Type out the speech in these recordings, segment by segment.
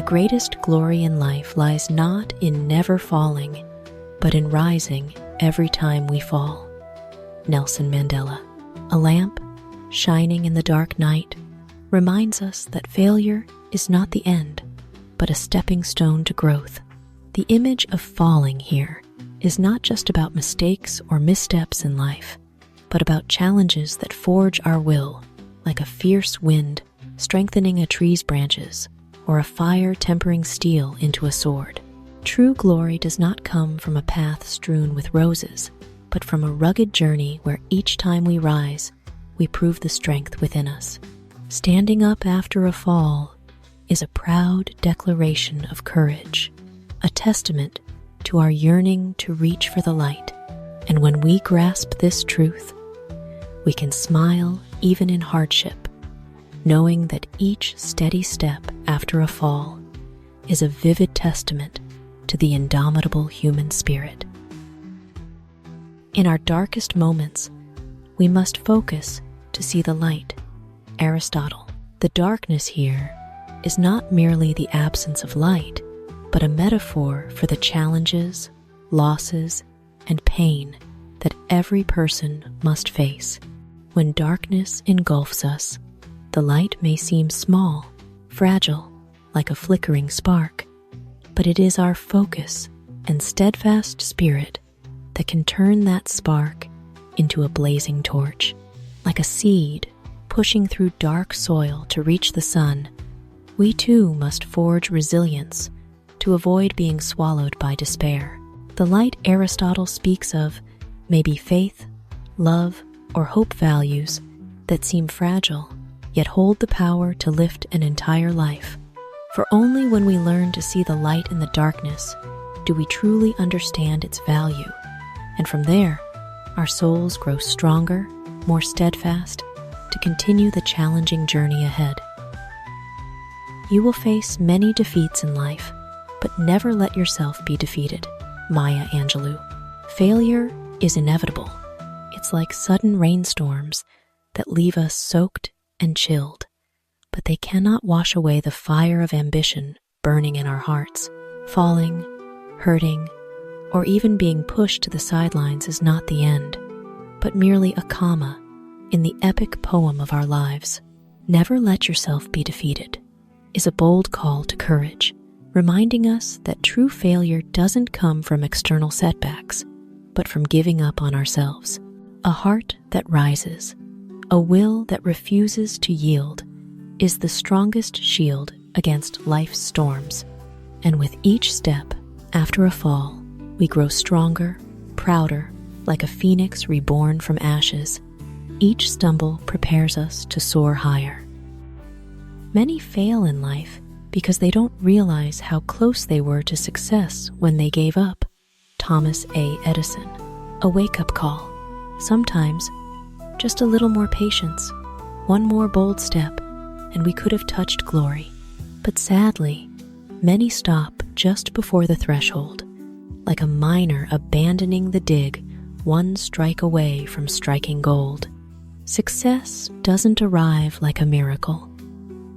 The greatest glory in life lies not in never falling, but in rising every time we fall. Nelson Mandela. A lamp, shining in the dark night, reminds us that failure is not the end, but a stepping stone to growth. The image of falling here is not just about mistakes or missteps in life, but about challenges that forge our will, like a fierce wind strengthening a tree's branches, or a fire tempering steel into a sword. True glory does not come from a path strewn with roses, but from a rugged journey where each time we rise, we prove the strength within us. Standing up after a fall is a proud declaration of courage, a testament to our yearning to reach for the light. And when we grasp this truth, we can smile even in hardship, knowing that each steady step after a fall is a vivid testament to the indomitable human spirit. In our darkest moments, we must focus to see the light. Aristotle. The darkness here is not merely the absence of light, but a metaphor for the challenges, losses, and pain that every person must face. When darkness engulfs us, the light may seem small, fragile, like a flickering spark, but it is our focus and steadfast spirit that can turn that spark into a blazing torch. Like a seed pushing through dark soil to reach the sun, we too must forge resilience to avoid being swallowed by despair. The light Aristotle speaks of may be faith, love, or hope values that seem fragile, yet hold the power to lift an entire life. For only when we learn to see the light in the darkness do we truly understand its value, and from there, our souls grow stronger, more steadfast, to continue the challenging journey ahead. You will face many defeats in life, but never let yourself be defeated. Maya Angelou. Failure is inevitable. It's like sudden rainstorms that leave us soaked and chilled, but they cannot wash away the fire of ambition burning in our hearts. Falling, hurting, or even being pushed to the sidelines is not the end, but merely a comma in the epic poem of our lives. Never let yourself be defeated is a bold call to courage, reminding us that true failure doesn't come from external setbacks, but from giving up on ourselves. A heart that rises, a will that refuses to yield, is the strongest shield against life's storms. And with each step after a fall, we grow stronger, prouder, like a phoenix reborn from ashes. Each stumble prepares us to soar higher. Many fail in life because they don't realize how close they were to success when they gave up. Thomas A. Edison. A wake-up call. Sometimes, just a little more patience, one more bold step, and we could have touched glory. But sadly, many stop just before the threshold, like a miner abandoning the dig, one strike away from striking gold. Success doesn't arrive like a miracle.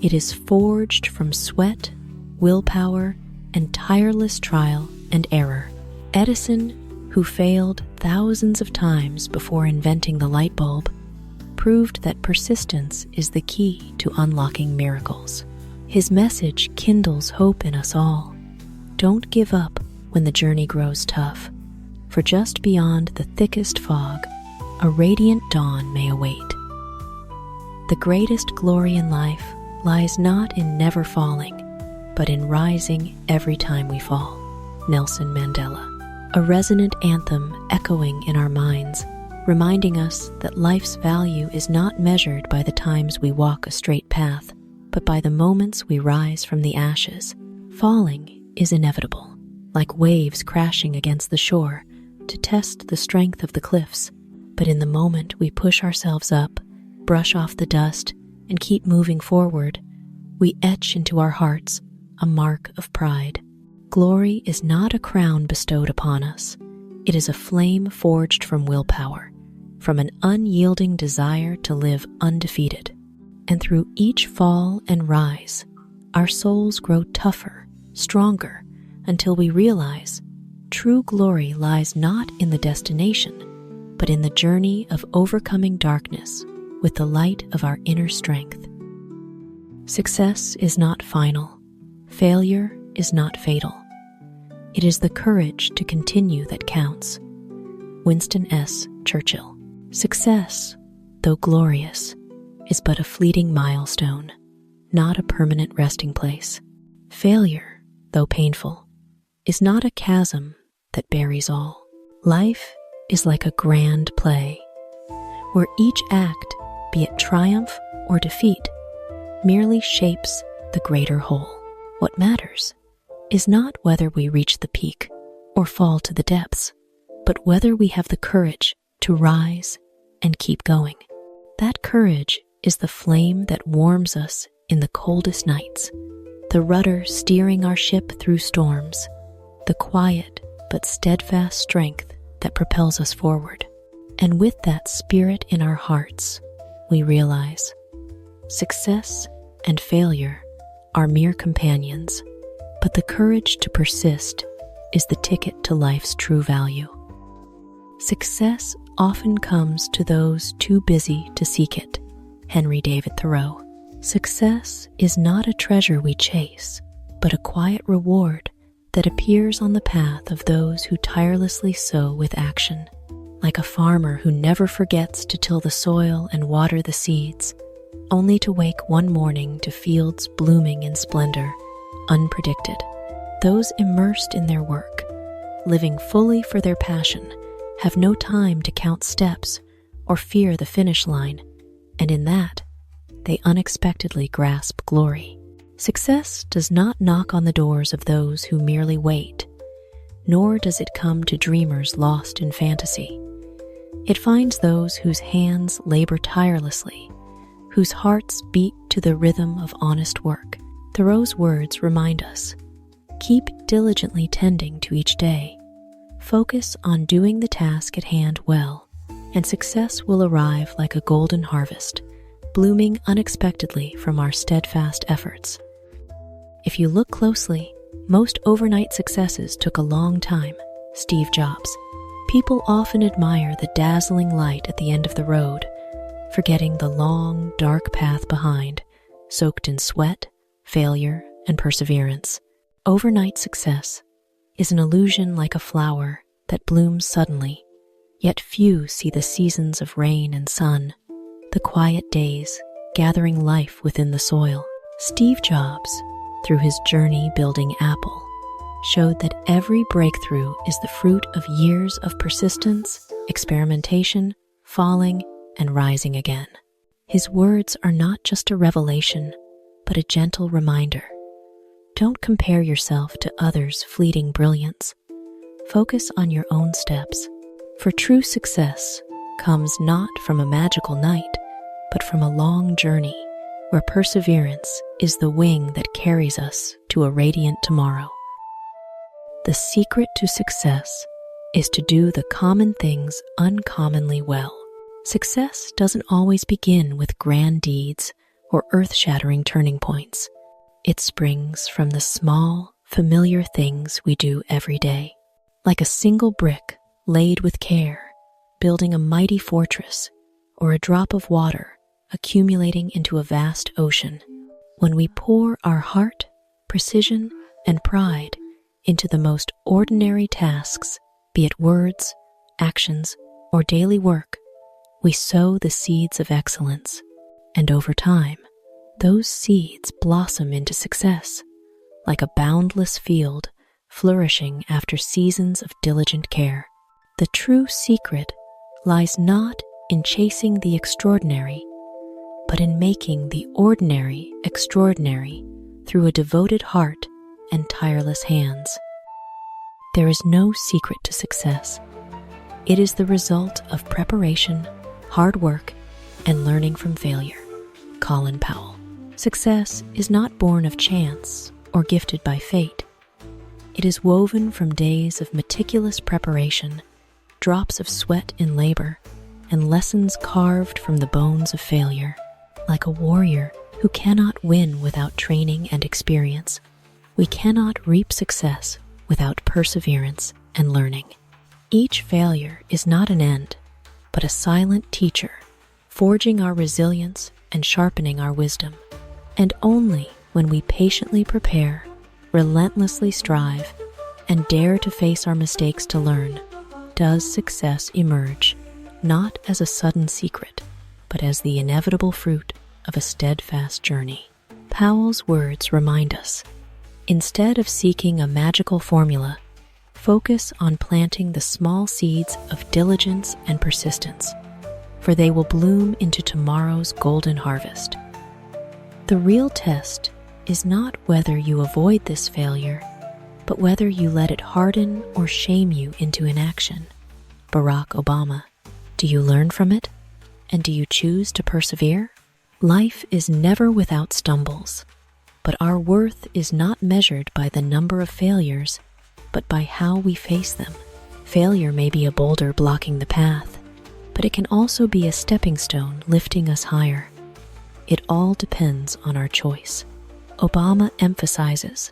It is forged from sweat, willpower, and tireless trial and error. Edison, who failed thousands of times before inventing the light bulb, proved that persistence is the key to unlocking miracles. His message kindles hope in us all. Don't give up when the journey grows tough, for just beyond the thickest fog, a radiant dawn may await. The greatest glory in life lies not in never falling, but in rising every time we fall. Nelson Mandela. A resonant anthem echoing in our minds, reminding us that life's value is not measured by the times we walk a straight path, but by the moments we rise from the ashes. Falling is inevitable, like waves crashing against the shore to test the strength of the cliffs. But in the moment we push ourselves up, brush off the dust, and keep moving forward, we etch into our hearts a mark of pride. Glory is not a crown bestowed upon us. It is a flame forged from willpower, from an unyielding desire to live undefeated. And through each fall and rise, our souls grow tougher, stronger, until we realize true glory lies not in the destination, but in the journey of overcoming darkness with the light of our inner strength. Success is not final. Failure is not fatal. It is the courage to continue that counts. Winston S. Churchill. Success, though glorious, is but a fleeting milestone, not a permanent resting place. Failure, though painful, is not a chasm that buries all. Life is like a grand play, where each act, be it triumph or defeat, merely shapes the greater whole. What matters is not whether we reach the peak or fall to the depths, but whether we have the courage to rise and keep going. That courage is the flame that warms us in the coldest nights, the rudder steering our ship through storms, the quiet but steadfast strength that propels us forward. And with that spirit in our hearts, we realize success and failure are mere companions, but the courage to persist is the ticket to life's true value. Success often comes to those too busy to seek it. Henry David Thoreau. Success is not a treasure we chase, but a quiet reward that appears on the path of those who tirelessly sow with action. Like a farmer who never forgets to till the soil and water the seeds, only to wake one morning to fields blooming in splendor, unpredicted. Those immersed in their work, living fully for their passion, have no time to count steps or fear the finish line, and in that, they unexpectedly grasp glory. Success does not knock on the doors of those who merely wait, nor does it come to dreamers lost in fantasy. It finds those whose hands labor tirelessly, whose hearts beat to the rhythm of honest work. Thoreau's words remind us, keep diligently tending to each day. Focus on doing the task at hand well, and success will arrive like a golden harvest, blooming unexpectedly from our steadfast efforts. If you look closely, most overnight successes took a long time. Steve Jobs. People often admire the dazzling light at the end of the road, forgetting the long, dark path behind, soaked in sweat, failure, and perseverance. Overnight success is an illusion like a flower that blooms suddenly, yet few see the seasons of rain and sun, the quiet days gathering life within the soil. Steve Jobs, through his journey building Apple, showed that every breakthrough is the fruit of years of persistence, experimentation, falling, and rising again. His words are not just a revelation, but a gentle reminder. Don't compare yourself to others' fleeting brilliance. Focus on your own steps, for true success comes not from a magical night, but from a long journey where perseverance is the wing that carries us to a radiant tomorrow. The secret to success is to do the common things uncommonly well. Success doesn't always begin with grand deeds or earth-shattering turning points. It springs from the small, familiar things we do every day. Like a single brick laid with care, building a mighty fortress, or a drop of water accumulating into a vast ocean. When we pour our heart, precision, and pride into the most ordinary tasks, be it words, actions, or daily work, we sow the seeds of excellence, and over time, those seeds blossom into success, like a boundless field flourishing after seasons of diligent care. The true secret lies not in chasing the extraordinary, but in making the ordinary extraordinary through a devoted heart and tireless hands. There is no secret to success. It is the result of preparation, hard work, and learning from failure. Colin Powell. Success is not born of chance or gifted by fate. It is woven from days of meticulous preparation, drops of sweat in labor, and lessons carved from the bones of failure. Like a warrior who cannot win without training and experience. We cannot reap success without perseverance and learning. Each failure is not an end, but a silent teacher, forging our resilience and sharpening our wisdom. And only when we patiently prepare, relentlessly strive, and dare to face our mistakes to learn, does success emerge, not as a sudden secret, but as the inevitable fruit of a steadfast journey. Powell's words remind us, instead of seeking a magical formula, focus on planting the small seeds of diligence and persistence, for they will bloom into tomorrow's golden harvest. The real test is not whether you avoid this failure, but whether you let it harden or shame you into inaction. Barack Obama. Do you learn from it? And do you choose to persevere? Life is never without stumbles, but our worth is not measured by the number of failures, but by how we face them. Failure may be a boulder blocking the path, but it can also be a stepping stone lifting us higher. It all depends on our choice. Obama emphasizes,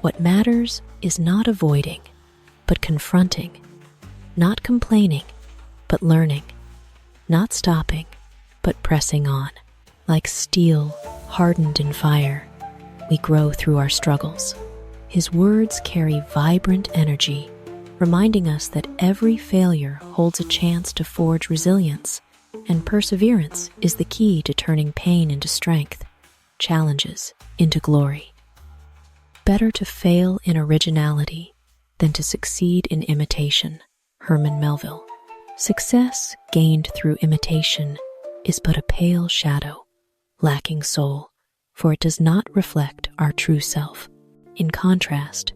what matters is not avoiding, but confronting, not complaining, but learning, not stopping, but pressing on. Like steel hardened in fire, we grow through our struggles. His words carry vibrant energy, reminding us that every failure holds a chance to forge resilience, and perseverance is the key to turning pain into strength, challenges into glory. Better to fail in originality than to succeed in imitation. Herman Melville. Success gained through imitation is but a pale shadow, lacking soul, for it does not reflect our true self. In contrast,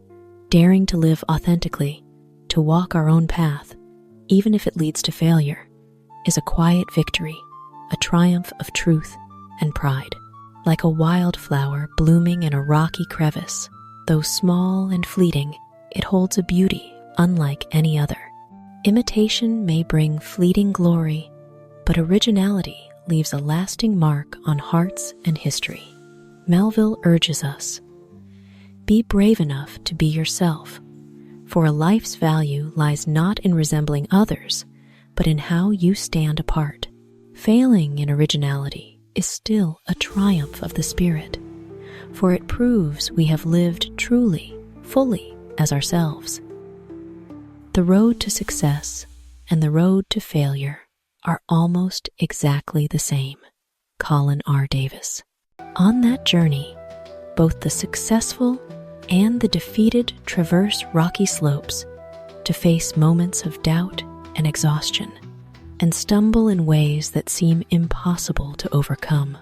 daring to live authentically, to walk our own path, even if it leads to failure, is a quiet victory, a triumph of truth and pride. Like a wildflower blooming in a rocky crevice, though small and fleeting, it holds a beauty unlike any other. Imitation may bring fleeting glory, but originality leaves a lasting mark on hearts and history. Melville urges us, be brave enough to be yourself, for a life's value lies not in resembling others, but in how you stand apart. Failing in originality is still a triumph of the spirit, for it proves we have lived truly, fully as ourselves. The road to success and the road to failure are almost exactly the same. Colin R. Davis. On that journey, both the successful and the defeated traverse rocky slopes to face moments of doubt and exhaustion, and stumble in ways that seem impossible to overcome.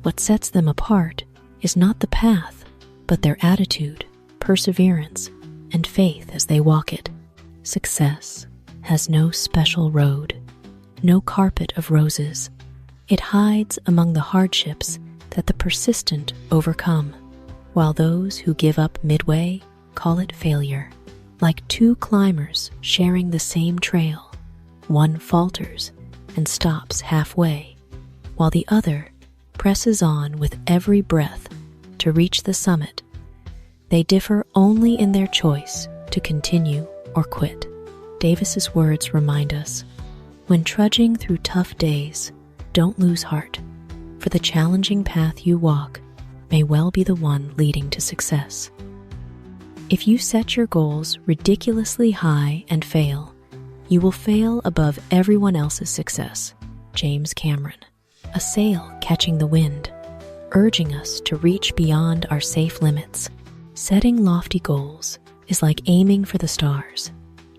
What sets them apart is not the path, but their attitude, perseverance, and faith as they walk it. Success has no special road, no carpet of roses. It hides among the hardships that the persistent overcome, while those who give up midway call it failure. Like two climbers sharing the same trail, one falters and stops halfway, while the other presses on with every breath to reach the summit. They differ only in their choice to continue or quit. Davis's words remind us, when trudging through tough days, don't lose heart, for the challenging path you walk may well be the one leading to success. If you set your goals ridiculously high and fail, you will fail above everyone else's success. James Cameron. A sail catching the wind, urging us to reach beyond our safe limits. Setting lofty goals is like aiming for the stars.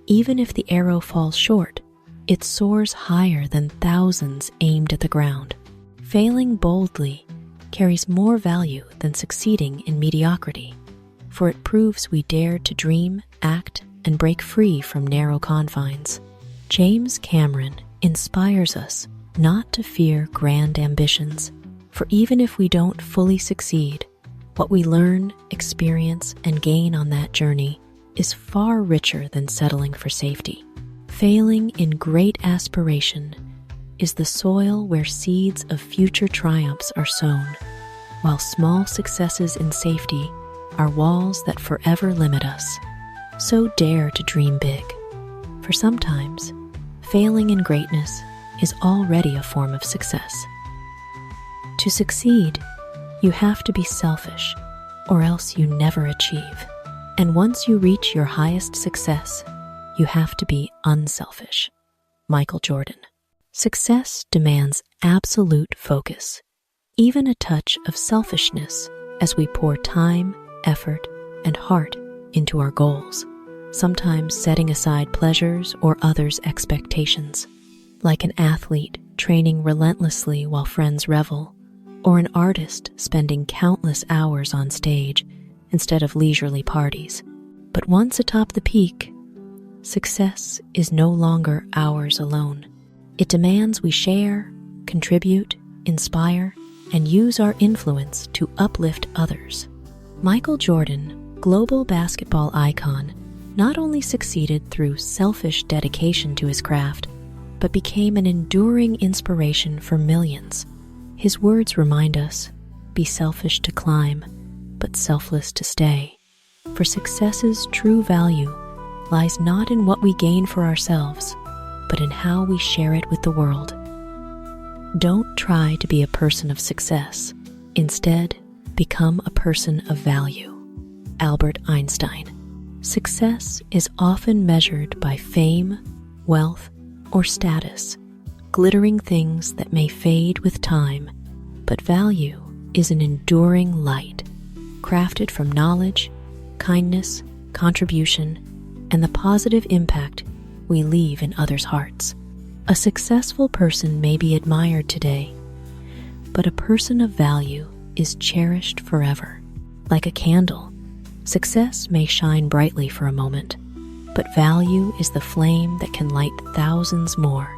Even if the arrow falls short, it soars higher than thousands aimed at the ground. Failing boldly carries more value than succeeding in mediocrity, for it proves we dared to dream, act, and break free from narrow confines. James Cameron inspires us not to fear grand ambitions, for even if we don't fully succeed, what we learn, experience, and gain on that journey is far richer than settling for safety. Failing in great aspiration is the soil where seeds of future triumphs are sown, while small successes in safety are walls that forever limit us. So dare to dream big, for sometimes failing in greatness is already a form of success. To succeed, you have to be selfish, or else you never achieve. And once you reach your highest success, you have to be unselfish. Michael Jordan. Success demands absolute focus, even a touch of selfishness as we pour time, effort, and heart into our goals, sometimes setting aside pleasures or others' expectations. Like an athlete training relentlessly while friends revel, or an artist spending countless hours on stage instead of leisurely parties. But once atop the peak, success is no longer ours alone. It demands we share, contribute, inspire, and use our influence to uplift others. Michael Jordan, global basketball icon, not only succeeded through selfish dedication to his craft, but became an enduring inspiration for millions. His words remind us, be selfish to climb, but selfless to stay. For success's true value lies not in what we gain for ourselves, but in how we share it with the world. Don't try to be a person of success. Instead, become a person of value. Albert Einstein. Success is often measured by fame, wealth, or status, glittering things that may fade with time, but value is an enduring light, crafted from knowledge, kindness, contribution, and the positive impact we leave in others' hearts. A successful person may be admired today, but a person of value is cherished forever. Like a candle, success may shine brightly for a moment, but value is the flame that can light thousands more,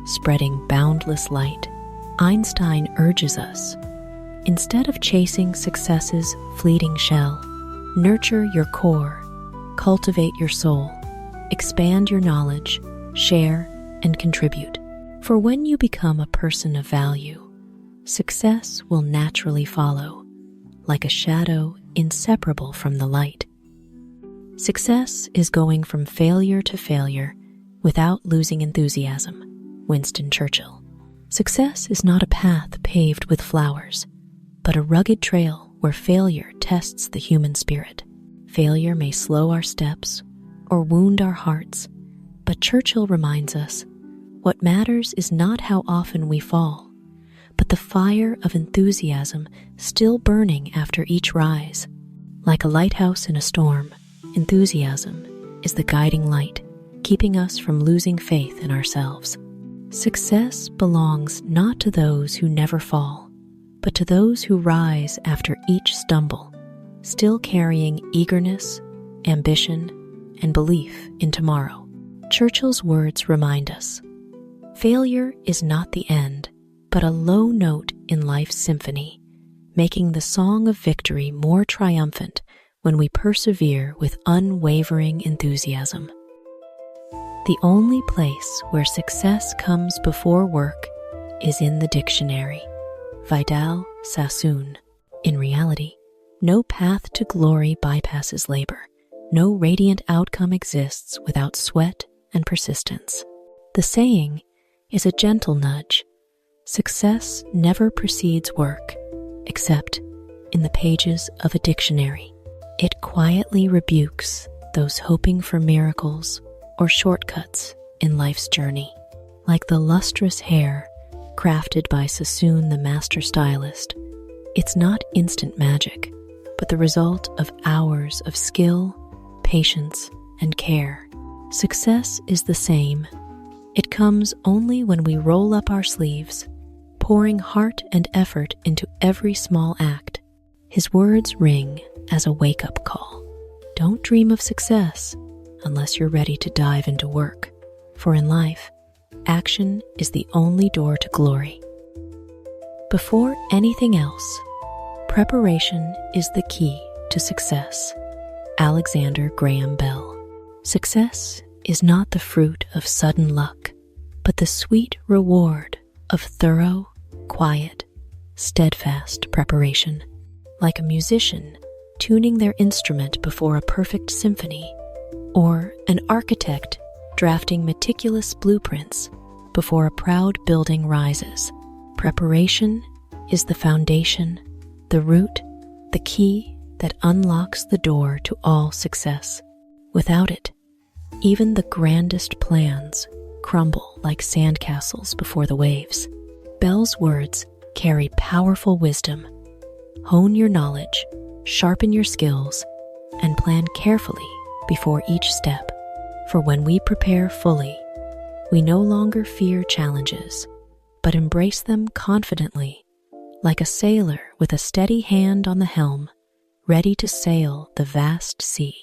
spreading boundless light. Einstein urges us, instead of chasing success's fleeting shell, nurture your core, cultivate your soul, expand your knowledge, share, and contribute. For when you become a person of value, success will naturally follow, like a shadow inseparable from the light. Success is going from failure to failure without losing enthusiasm. Winston Churchill. Success is not a path paved with flowers, but a rugged trail where failure tests the human spirit. Failure may slow our steps or wound our hearts, but Churchill reminds us, what matters is not how often we fall, but the fire of enthusiasm still burning after each rise. Like a lighthouse in a storm, enthusiasm is the guiding light, keeping us from losing faith in ourselves. Success belongs not to those who never fall, but to those who rise after each stumble, still carrying eagerness, ambition, and belief in tomorrow. Churchill's words remind us, failure is not the end, but a low note in life's symphony, making the song of victory more triumphant when we persevere with unwavering enthusiasm. The only place where success comes before work is in the dictionary. Vidal Sassoon. In reality, no path to glory bypasses labor. No radiant outcome exists without sweat and persistence. The saying is a gentle nudge. Success never precedes work, except in the pages of a dictionary. It quietly rebukes those hoping for miracles or shortcuts in life's journey. Like the lustrous hair crafted by Sassoon, the master stylist, it's not instant magic, but the result of hours of skill, patience, and care. Success is the same. It comes only when we roll up our sleeves, pouring heart and effort into every small act. His words ring as a wake-up call. Don't dream of success unless you're ready to dive into work. For in life, action is the only door to glory. Before anything else, preparation is the key to success. Alexander Graham Bell. Success is not the fruit of sudden luck, but the sweet reward of thorough, quiet, steadfast preparation, like a musician tuning their instrument before a perfect symphony, or an architect drafting meticulous blueprints before a proud building rises. Preparation is the foundation, the root, the key that unlocks the door to all success. Without it, even the grandest plans crumble like sandcastles before the waves. Bell's words carry powerful wisdom. Hone your knowledge, sharpen your skills, and plan carefully before each step. For when we prepare fully, we no longer fear challenges, but embrace them confidently, like a sailor with a steady hand on the helm, ready to sail the vast sea.